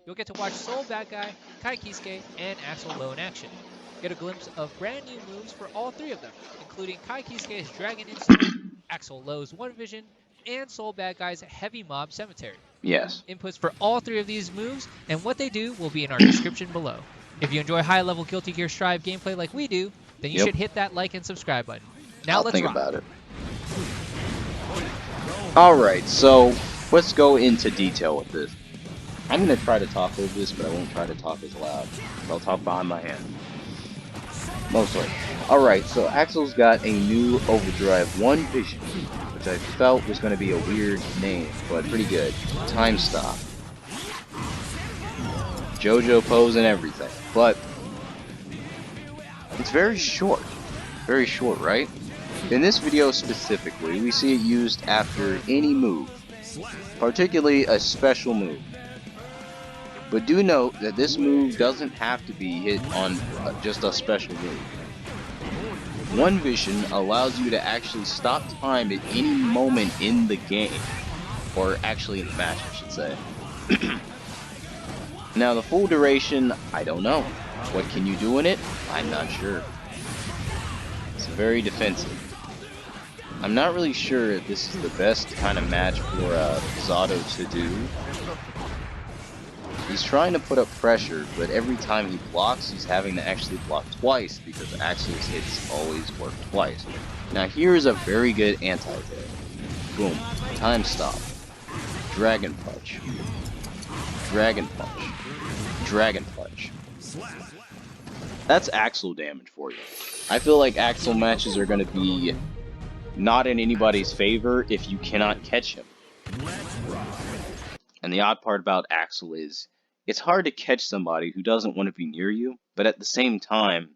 you'll get to watch Soul Bad Guy, Kai Kisuke, and Axel Low in action. Get a glimpse of brand new moves for all three of them, including Kai Kisuke's Dragon Instinct, Axel Low's One Vision, and Soul Bad Guy's Heavy Mob Cemetery. Yes. Inputs for all three of these moves and what they do will be in our description below. If you enjoy high-level Guilty Gear Strive gameplay like we do, then you should hit that like and subscribe button. Now let's think rock. about it. Alright, so let's go into detail with this. I'm going to try to talk over this, but I won't try to talk as loud. I'll talk behind my hand. Mostly. Alright, so Axel's got a new Overdrive 1 Vision, which I felt was going to be a weird name, but pretty good. Time Stop. JoJo pose and everything, but it's very short. Very short, right? In this video specifically, we see it used after any move, particularly a special move. But do note that this move doesn't have to be hit on just a special move. One Vision allows you to actually stop time at any moment in the game, or actually in the match, I should say. Now the full duration, I don't know. What can you do in it? I'm not sure. It's very defensive. I'm not really sure if this is the best kind of match for Zato to do. He's trying to put up pressure, but every time he blocks, he's having to actually block twice because Axel's hits always work twice. Now here's a very good anti-hit. Boom. Time Stop. Dragon Punch. Dragon Punch. Dragon Punch. That's Axel damage for you. I feel like Axel matches are going to be not in anybody's favor if you cannot catch him. And the odd part about Axel is, it's hard to catch somebody who doesn't want to be near you, but at the same time,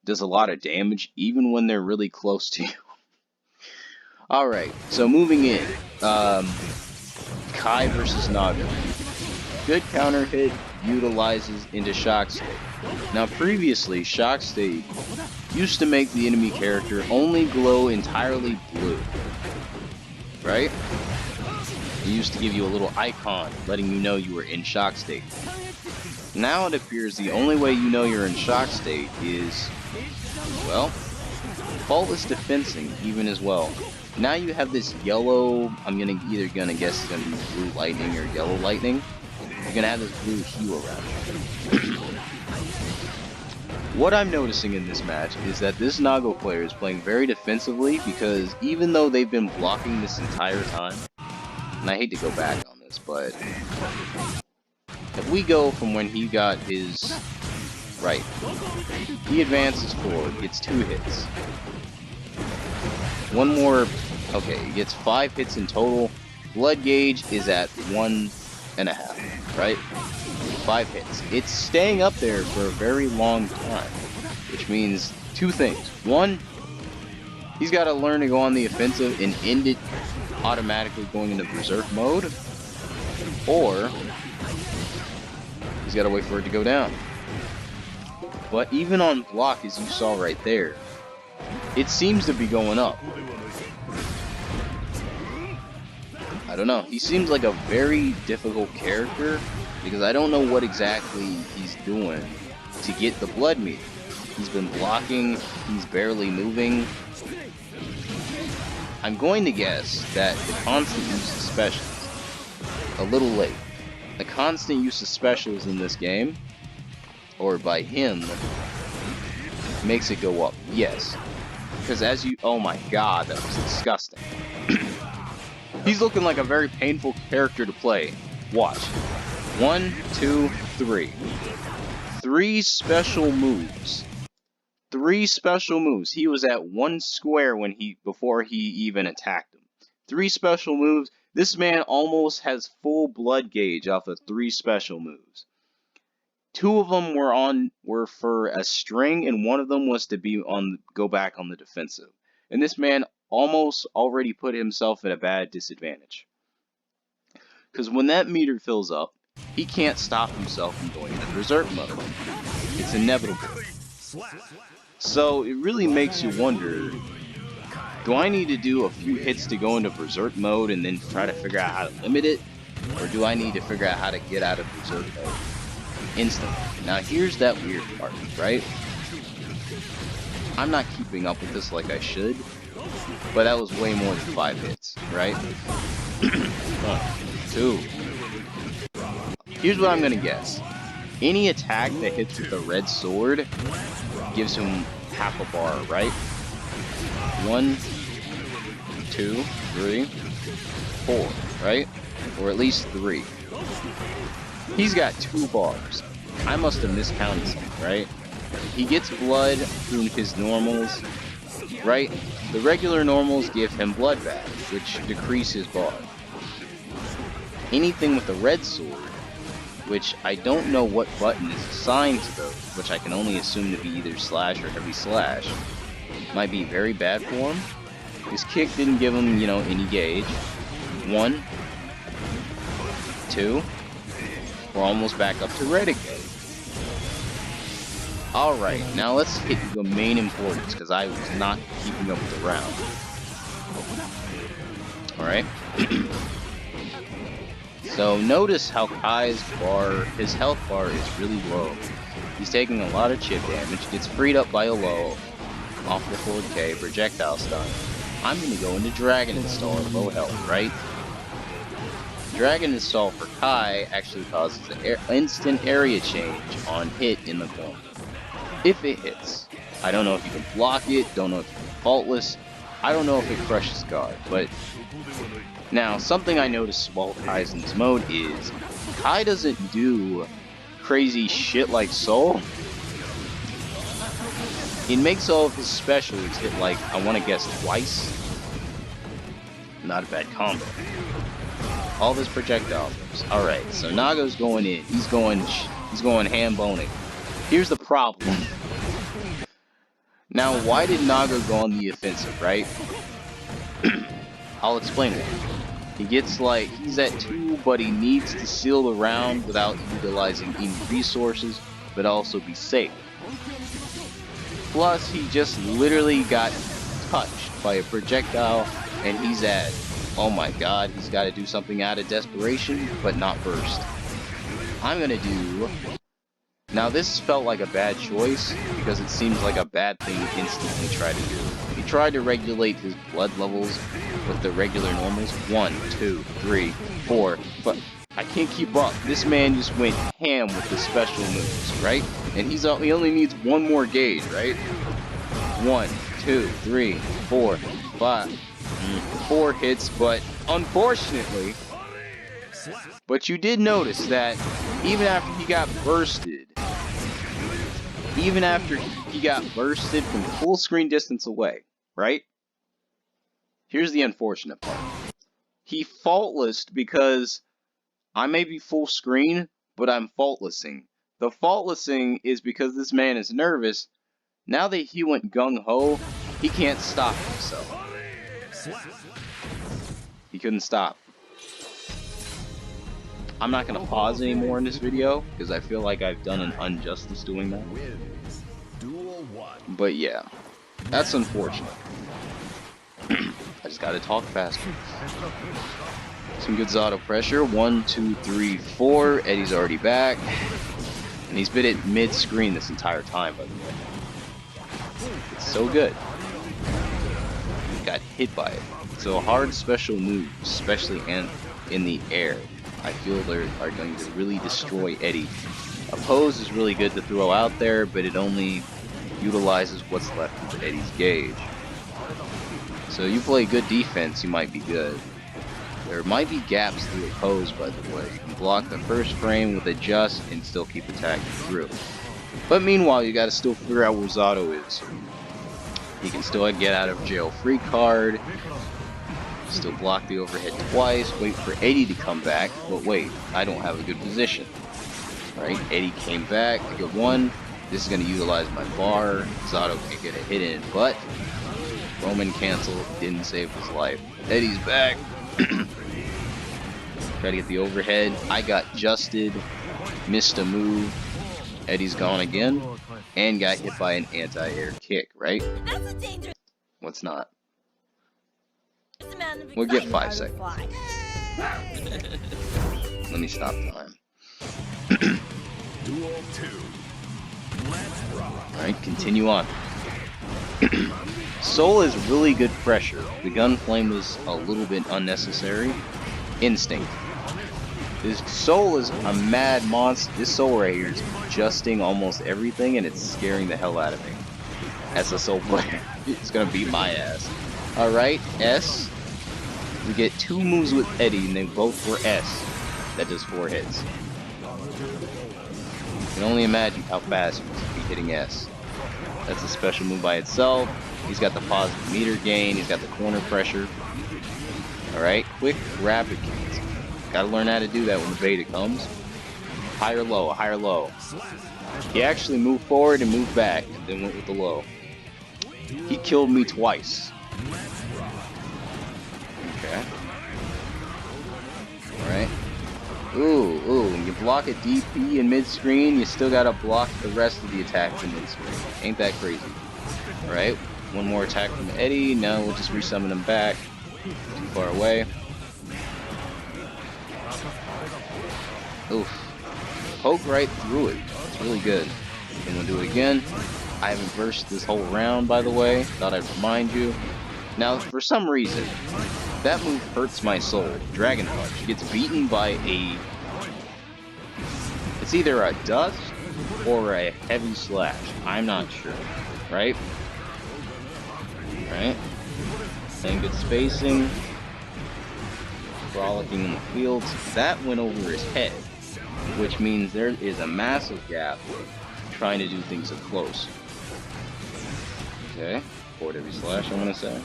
does a lot of damage even when they're really close to you. Alright, so moving in. Kai versus Naga. Good counter hit, utilizes into Shock State. Now previously, Shock State used to make the enemy character only glow entirely blue. Right? It used to give you a little icon letting you know you were in Shock State. Now it appears the only way you know you're in Shock State is, well, faultless defensing even as well. Now you have this yellow, I'm either gonna guess it's gonna be blue lightning or yellow lightning. You're gonna have this blue hue around you. What I'm noticing in this match is that this Nago player is playing very defensively because even though they've been blocking this entire time, and I hate to go back on this, but if we go from when he got his right, he advances forward, gets 2 hits. One more, okay, he gets 5 hits in total. Blood gauge is at 1.5, right? 5 hits. It's staying up there for a very long time, which means 2 things. One, he's got to learn to go on the offensive and end it automatically going into berserk mode, or he's got to wait for it to go down. But even on block, as you saw right there, it seems to be going up. I don't know. He seems like a very difficult character because I don't know what exactly he's doing to get the blood meter. He's been blocking, he's barely moving. I'm going to guess that the constant use of specials, a little late. The constant use of specials in this game, or by him, makes it go up. Yes. Because as you, oh my god, that was disgusting. He's looking like a very painful character to play. Watch. 1, 2, 3. 3 special moves. 3 special moves. He was at 1 square when before he even attacked him. 3 special moves. This man almost has full blood gauge off of 3 special moves. 2 of them were for a string, and 1 of them was to be go back on the defensive. And this man almost already put himself at a bad disadvantage. Because when that meter fills up, he can't stop himself from going into berserk mode. It's inevitable. So it really makes you wonder, do I need to do a few hits to go into berserk mode and then try to figure out how to limit it? Or do I need to figure out how to get out of Berserk mode instantly? Now here's that weird part, right? I'm not keeping up with this like I should, but that was way more than 5 hits, right? 1, 2. Here's what I'm gonna guess. Any attack that hits with the red sword gives him half a bar, right? 1, 2, 3, 4, right? Or at least 3. He's got 2 bars. I must have miscounted something, right? He gets blood through his normals, right? The regular normals give him blood back, which decrease his bar. Anything with a red sword, which I don't know what button is assigned to those, which I can only assume to be either slash or heavy slash, might be very bad for him. His kick didn't give him, you know, any gauge. 1, 2, we're almost back up to red again. Alright, now let's hit the main importance, because I was not keeping up with the round. Alright. So notice how Kai's bar, his health bar is really low. He's taking a lot of chip damage, gets freed up by a low off the 4K projectile stun. I'm going to go into Dragon Install at low health, right? Dragon Install for Kai actually causes an instant area change on hit in the corner. If it hits. I don't know if you can block it, don't know if you can faultless, I don't know if it crushes guard, but now something I noticed while Kai's in this mode is Kai doesn't do crazy shit like Soul. It makes all of his specials hit like, I want to guess, twice. Not a bad combo. All of his projectile moves. Alright, so Naga's going in. He's going ham boning. Here's the problem. Now, why did Naga go on the offensive, right? I'll explain it. He gets like, he's at 2, but he needs to seal the round without utilizing any resources, but also be safe. Plus, he just literally got touched by a projectile, and he's at, oh my god, he's got to do something out of desperation, but not burst. I'm gonna do... Now this felt like a bad choice, because it seems like a bad thing to instantly try to do. He tried to regulate his blood levels with the regular normals. 1, 2, 3, 4, but I can't keep up. This man just went ham with the special moves, right? And he only needs 1 more gauge, right? 1, 2, 3, 4, 5, 4 hits, but unfortunately... But you did notice that even after he got bursted, from full screen distance away, right? Here's the unfortunate part. He faultlessed because I may be full screen, but I'm faultlessing. The faultlessing is because this man is nervous. Now that he went gung-ho, he can't stop himself. He couldn't stop. I'm not going to pause anymore in this video, because I feel like I've done an injustice doing that. But yeah, that's unfortunate. I just gotta talk faster. Some good Zato pressure. 1, 2, 3, 4. Eddie's already back. And he's been at mid-screen this entire time, by the way. It's so good. Got hit by it. So hard special moves, especially in the air, I feel they are going to really destroy Eddie. Oppose is really good to throw out there, but it only utilizes what's left of Eddie's gauge. So you play good defense, you might be good. There might be gaps through oppose, by the way. You can block the first frame with adjust and still keep attacking through. But meanwhile, you gotta still figure out where Zato is. You can still get out of jail free card. Still block the overhead twice, wait for Eddie to come back, but wait, I don't have a good position. Alright, Eddie came back, I get 1. This is going to utilize my bar. Zato can't get a hit in, but Roman canceled, didn't save his life. Eddie's back. Try to get the overhead. I got justed, missed a move. Eddie's gone again, and got hit by an anti-air kick, right? That's a dangerous. What's not? We'll get 5 seconds. Let me stop time. Alright, continue on. Soul is really good pressure. The gun flame was a little bit unnecessary. Instinct. This Soul is a mad monster. This Soul right here is adjusting almost everything, and it's scaring the hell out of me. As a Soul player, it's gonna beat my ass. Alright, S. We get 2 moves with Eddie, and they both were S. That does 4 hits. You can only imagine how fast you must be hitting S. That's a special move by itself. He's got the positive meter gain. He's got the corner pressure. Alright, quick, rapid keys. Gotta learn how to do that when the beta comes. Higher low, higher low. He actually moved forward and moved back, and then went with the low. He killed me twice. Okay. Alright. Ooh, when you block a DP in mid-screen, you still gotta block the rest of the attacks in mid-screen. Ain't that crazy? Alright, one more attack from Eddie. Now we'll just resummon him back. Too far away. Oof. Poke right through it. It's really good. And we'll do it again. I haven't versed this whole round, by the way. Thought I'd remind you. Now, for some reason, that move hurts my soul. Dragon Punch gets beaten by a... It's either a dust or a heavy slash. I'm not sure. Right? Right? And good spacing. Frolicking in the fields. That went over his head. Which means there is a massive gap trying to do things up close. Okay. Forward heavy slash, I'm gonna say.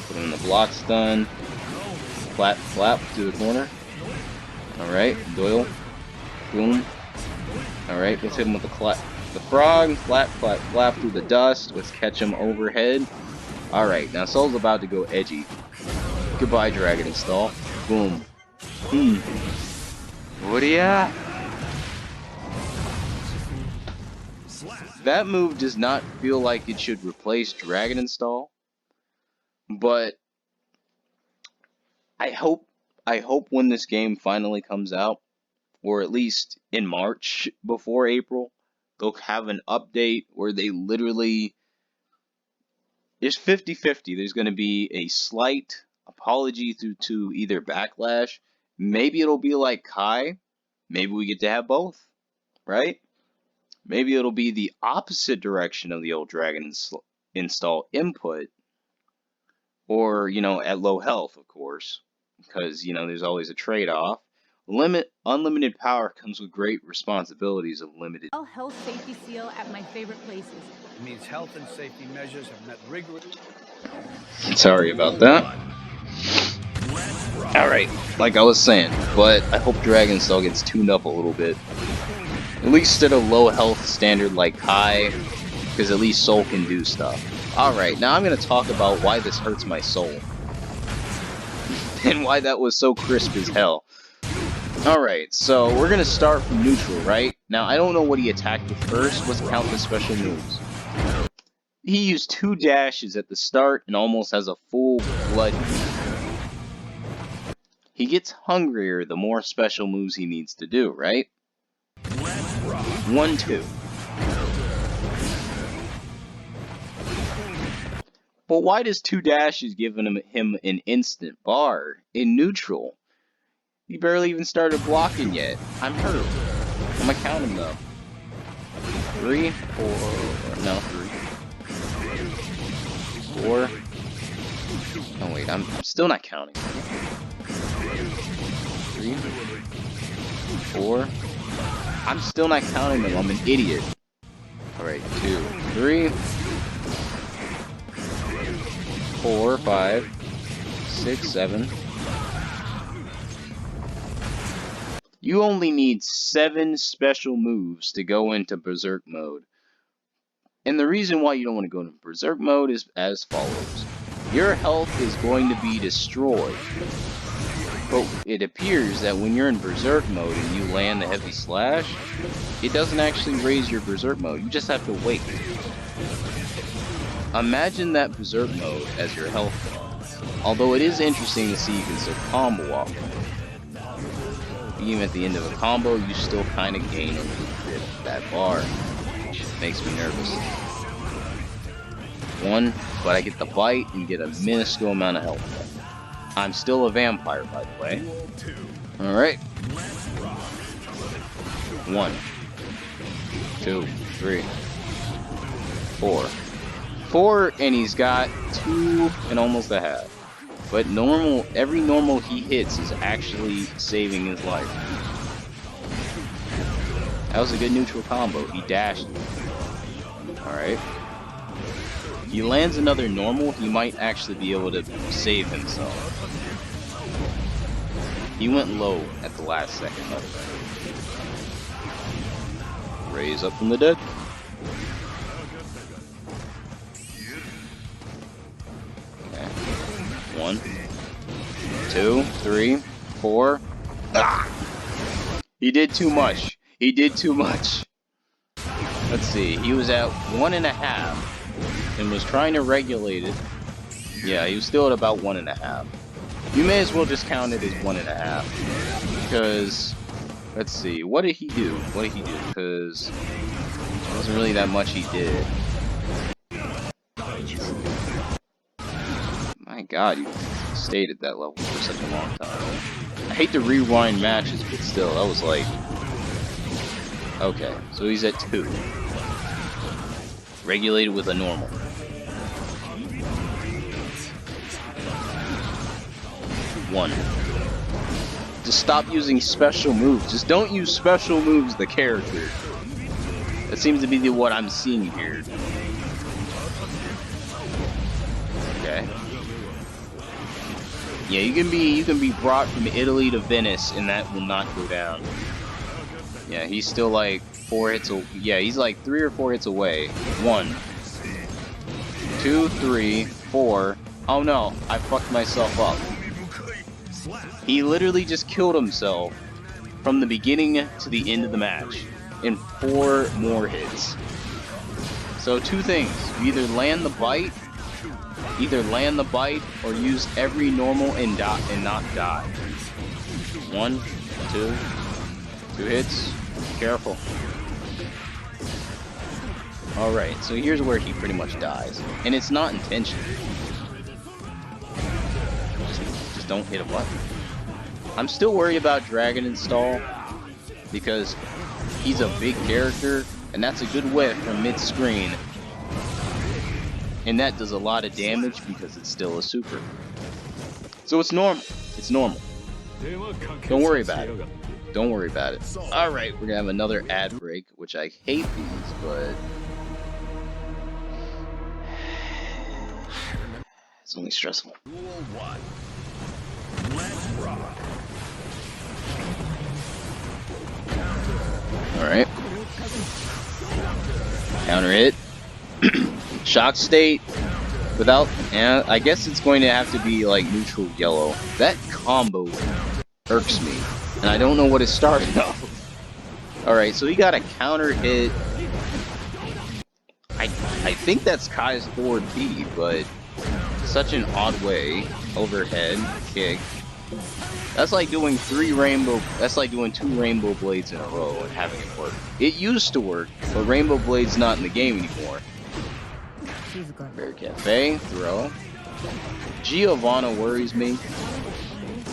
Put him in the block stun. Flap to the corner. Alright, Doyle. Boom. Alright, let's hit him with the frog. Flap through the dust. Let's catch him overhead. Alright, now Soul's about to go edgy. Goodbye, Dragon Install. Boom. What are ya? That move does not feel like it should replace Dragon Install, but I hope when this game finally comes out, or at least in March before April, they'll have an update where they literally, there's 50-50. There's going to be a slight apology to either Backlash. Maybe it'll be like Kai. Maybe we get to have both, right? Maybe it'll be the opposite direction of the old Dragon Install input. Or, you know, at low health, of course. Because, you know, there's always a trade-off. Unlimited power comes with great responsibilities of limited... Health safety seal at my favorite places. It means health and safety measures have met rigorous... Sorry about that. Alright, like I was saying, but I hope Dragon Install gets tuned up a little bit. At least at a low health standard like Kai, because at least Soul can do stuff. Alright, now I'm going to talk about why this hurts my soul. And why that was so crisp as hell. Alright, so we're going to start from neutral, right? Now, I don't know what he attacked with first. Let's count the special moves. He used 2 dashes at the start and almost has a full blood. He gets hungrier the more special moves he needs to do, right? 1, 2. But why does 2 dashes give him an instant bar in neutral? He barely even started blocking yet. I'm hurt. I'm gonna count him though. 3, 4, no, 3, 4. Oh wait, I'm still not counting. 3, 4. I'm still not counting them. I'm an idiot. Alright, 2, 3, 4, 5, 6, 7. You only need 7 special moves to go into Berserk mode. And the reason why you don't want to go into Berserk mode is as follows. Your health is going to be destroyed. But it appears that when you're in Berserk mode and you land the heavy slash, it doesn't actually raise your Berserk mode. You just have to wait. Imagine that Berserk mode as your health bar. Although it is interesting to see you can still combo off of it. even at the end of a combo, you still kind of gain a little bit of that bar, which makes me nervous. 1, but I get the bite and get a minuscule amount of health. I'm still a vampire, by the way. Alright. 1, 2, 3, 4. 4, and he's got 2 and almost a half. But every normal he hits is actually saving his life. That was a good neutral combo. He dashed. Alright. If he lands another normal, he might actually be able to save himself. He went low at the last second, by the way. Raise up from the dead. Okay. 1, 2, 3, 4. Ah! He did too much. He did too much. Let's see. He was at 1.5 and was trying to regulate it. Yeah, he was still at about 1.5. You may as well just count it as 1.5 because let's see. What did he do? What did he do? Because it wasn't really that much he did. My God, you stayed at that level for such a long time. I hate to rewind matches, but still, that was like... Okay, so he's at 2. Regulated with a normal. 1. Just stop using special moves. Just don't use special moves the character. That seems to be what I'm seeing here. Okay. Yeah, you can be brought from Italy to Venice and that will not go down. Yeah, he's still like 4 hits yeah, he's like 3 or 4 hits away. 1, 2, 3, 4. Oh no, I fucked myself up. He literally just killed himself from the beginning to the end of the match in 4 more hits. So 2 things. You either land the bite or use every normal and not die. 1, 2 hits. Careful. Alright, so here's where he pretty much dies. And it's not intentional. Just don't hit a button. I'm still worried about Dragon Install because he's a big character and that's a good whiff from mid-screen. And that does a lot of damage because it's still a super. So it's normal. It's normal. Don't worry about it. Don't worry about it. Alright, we're gonna have another ad break, which I hate these, but... it's only stressful. Alright. Counter hit. Shock state. Without... and I guess it's going to have to be like neutral yellow. That combo irks me. And I don't know what it started off. Alright, so he got a counter hit. I think that's Kai's forward B, but such an odd way. Overhead kick. That's like doing 2 rainbow blades in a row and having it work. It used to work, but Rainbow Blade's not in the game anymore. Bear Cafe, throw. Giovanna worries me.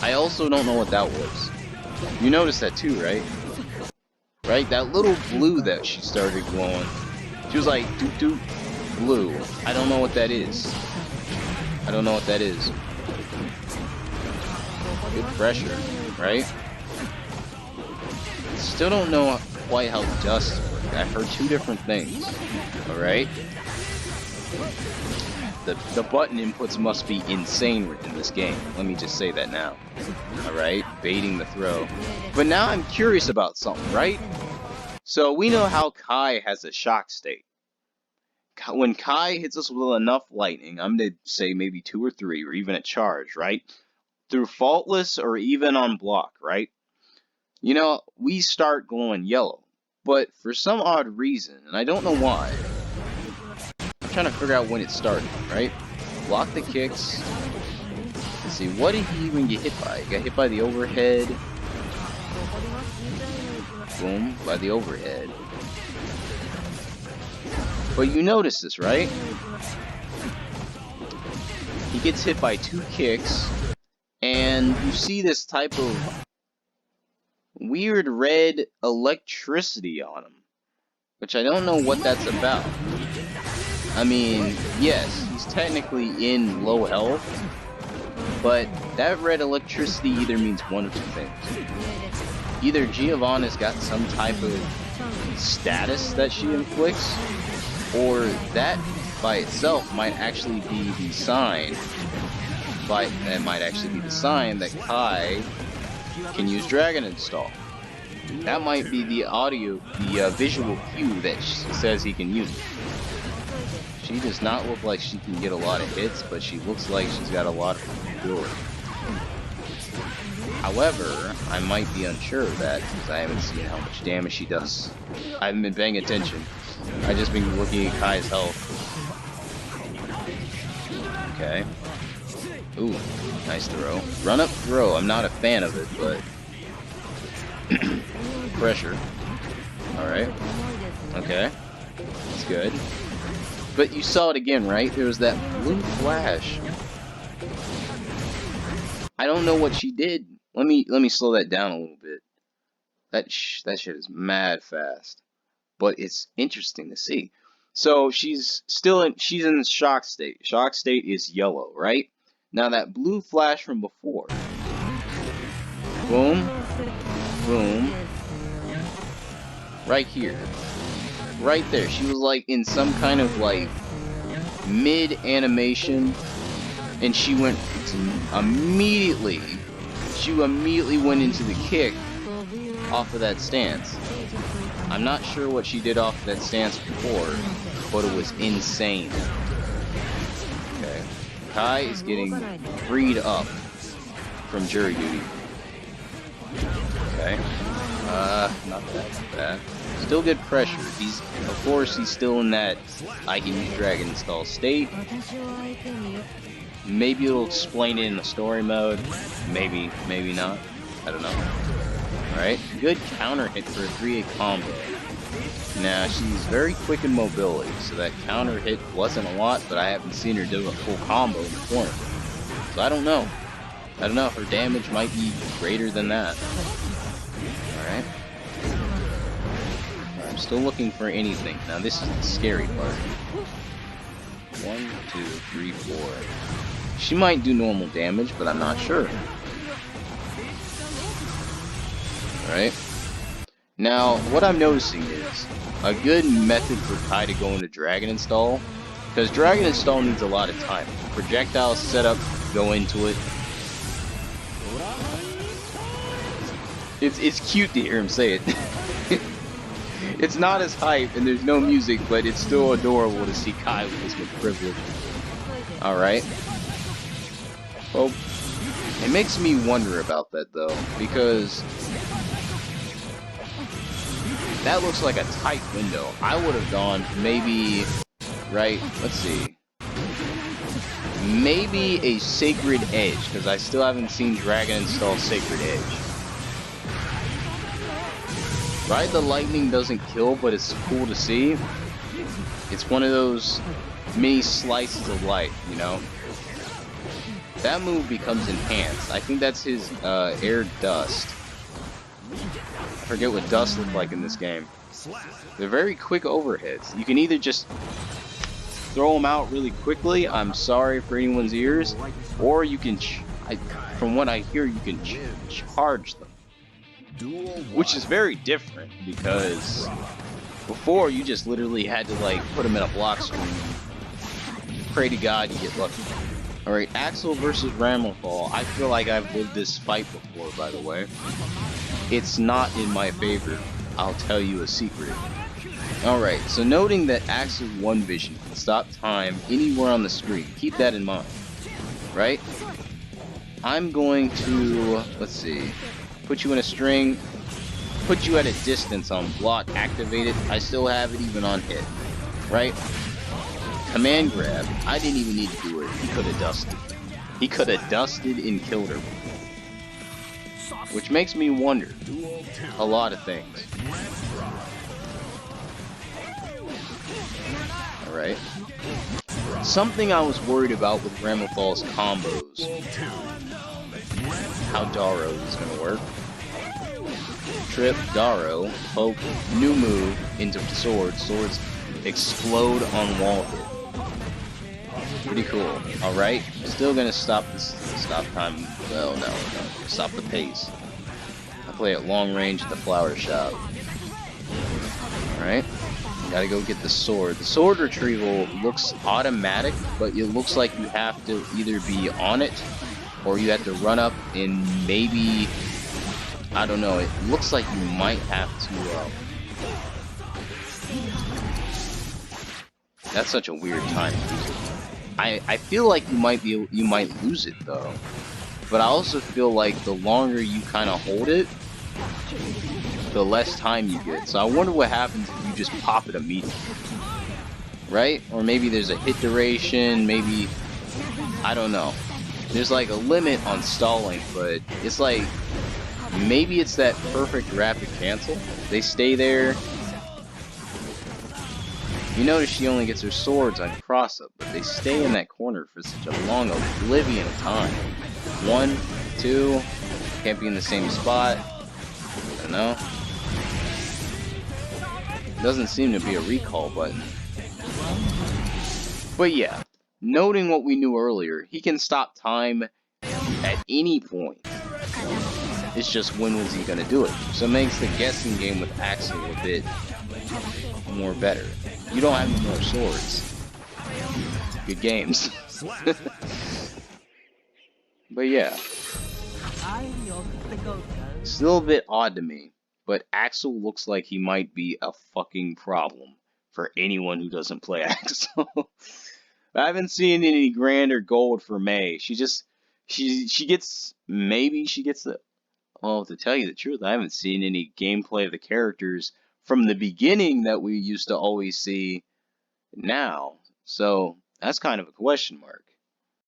I also don't know what that was. You noticed that too, right? Right? That little blue that she started glowing. She was like, doot doot, blue. I don't know what that is. I don't know what that is. Good pressure, right? Still don't know quite how dust works. I've heard 2 different things. Alright? The button inputs must be insane in this game. Let me just say that now. Alright? Baiting the throw. But now I'm curious about something, right? So we know how Kai has a shock state. When Kai hits us with enough lightning, I'm going to say maybe 2 or 3, or even a charge, right? Through faultless or even on block, right? You know, we start glowing yellow. But for some odd reason, and I don't know why, I'm trying to figure out when it started, right? Block the kicks. Let's see, what did he even get hit by? He got hit by the overhead. Boom, by the overhead. But you notice this, right? He gets hit by 2 kicks, and you see this type of weird red electricity on him, which I don't know what that's about. I mean, yes, he's technically in low health, but that red electricity either means one of 2 things. Either Giovanna's got some type of status that she inflicts, or that by itself might actually be the sign. That might actually be the sign that Kai can use Dragon Install. That might be the visual cue that says he can use it. She does not look like she can get a lot of hits, but she looks like she's got a lot of ability. However, I might be unsure of that because I haven't seen how much damage she does. I haven't been paying attention. I've just been looking at Kai's health. Okay. Ooh, nice throw. Run up throw. I'm not a fan of it, but pressure. Alright. Okay. That's good. But you saw it again, right? There was that blue flash. I don't know what she did. Let me slow that down a little bit. That shit is mad fast. But it's interesting to see. So she's in shock state. Shock state is yellow, right? Now that blue flash from before. Boom. Boom. Right here. Right there. She was like in some kind of like mid animation, and she went immediately went into the kick off of that stance. I'm not sure what she did off of that stance before, but it was insane. Okay. Kai is getting freed up from jury duty. Okay. Not bad. Still good pressure. Of course, he's still in that I can use Dragon Install state. Maybe it'll explain it in the story mode. Maybe not. I don't know. Alright, good counter hit for a 3-8 combo. Now, she's very quick in mobility, so that counter hit wasn't a lot, but I haven't seen her do a full combo in the corner. So I don't know. Her damage might be greater than that. Alright. I'm still looking for anything. Now, this is the scary part. 1, 2, 3, 4. She might do normal damage, but I'm not sure. Alright. Now, what I'm noticing is a good method for Kai to go into Dragon Install, because Dragon Install needs a lot of time. Projectile setup, go into it. It's cute to hear him say it. It's not as hype and there's no music, but it's still adorable to see Kai with this much privilege. Alright. Well, it makes me wonder about that though, because that looks like a tight window. I would have gone maybe, right, let's see. Maybe a Sacred Edge, because I still haven't seen Dragon Install Sacred Edge. Right, the lightning doesn't kill, but it's cool to see. It's one of those mini slices of light, you know? That move becomes enhanced. I think that's his air dust. I forget what dust looked like in this game. They're very quick overheads. You can either just throw them out really quickly, I'm sorry for anyone's ears, or you can, from what I hear, you can charge them. Which is very different, because before you just literally had to like put them in a block screen. Pray to God you get lucky. Alright, Axel versus Ramlethal. I feel like I've lived this fight before, by the way. It's not in my favor. I'll tell you a secret. Alright, so noting that Axel's one vision can stop time anywhere on the screen. Keep that in mind. Right? I'm going to, let's see, put you in a string, put you at a distance on block, activate it. I still have it even on hit. Right? Command grab. I didn't even need to do it. He could have dusted. He could have dusted and killed her. which makes me wonder a lot of things. Alright. Something I was worried about with Ramothal's combos. How Daro is going to work. Trip, Daro, poke, new move into sword. Swords explode on wall hit. Pretty cool. Alright. Still going to stop this. Stop time. Well, no. Stop the pace. I play at long range at the flower shop. Alright. Gotta go get the sword. The sword retrieval looks automatic, but it looks like you have to either be on it or you have to run up and maybe, I don't know, it looks like you might have to, that's such a weird time to use it. I feel like you might lose it though. But I also feel like the longer you kind of hold it, the less time you get. So I wonder what happens if you just pop it immediately. Right? Or maybe there's a hit duration, maybe, I don't know. There's like a limit on stalling, but it's like, maybe it's that perfect rapid cancel. They stay there. You notice she only gets her swords on cross-up, but they stay in that corner for such a long oblivion of time. 1, 2, can't be in the same spot. I don't know. Doesn't seem to be a recall button. But yeah, noting what we knew earlier, he can stop time at any point. It's just when was he gonna do it. So it makes the guessing game with Axel a bit more better. You don't have any more swords. Good games. But yeah. Still a bit odd to me, but Axel looks like he might be a fucking problem for anyone who doesn't play Axel. I haven't seen any grand or gold for Mei. She gets the, well, to tell you the truth, I haven't seen any gameplay of the characters from the beginning that we used to always see now. So that's kind of a question mark.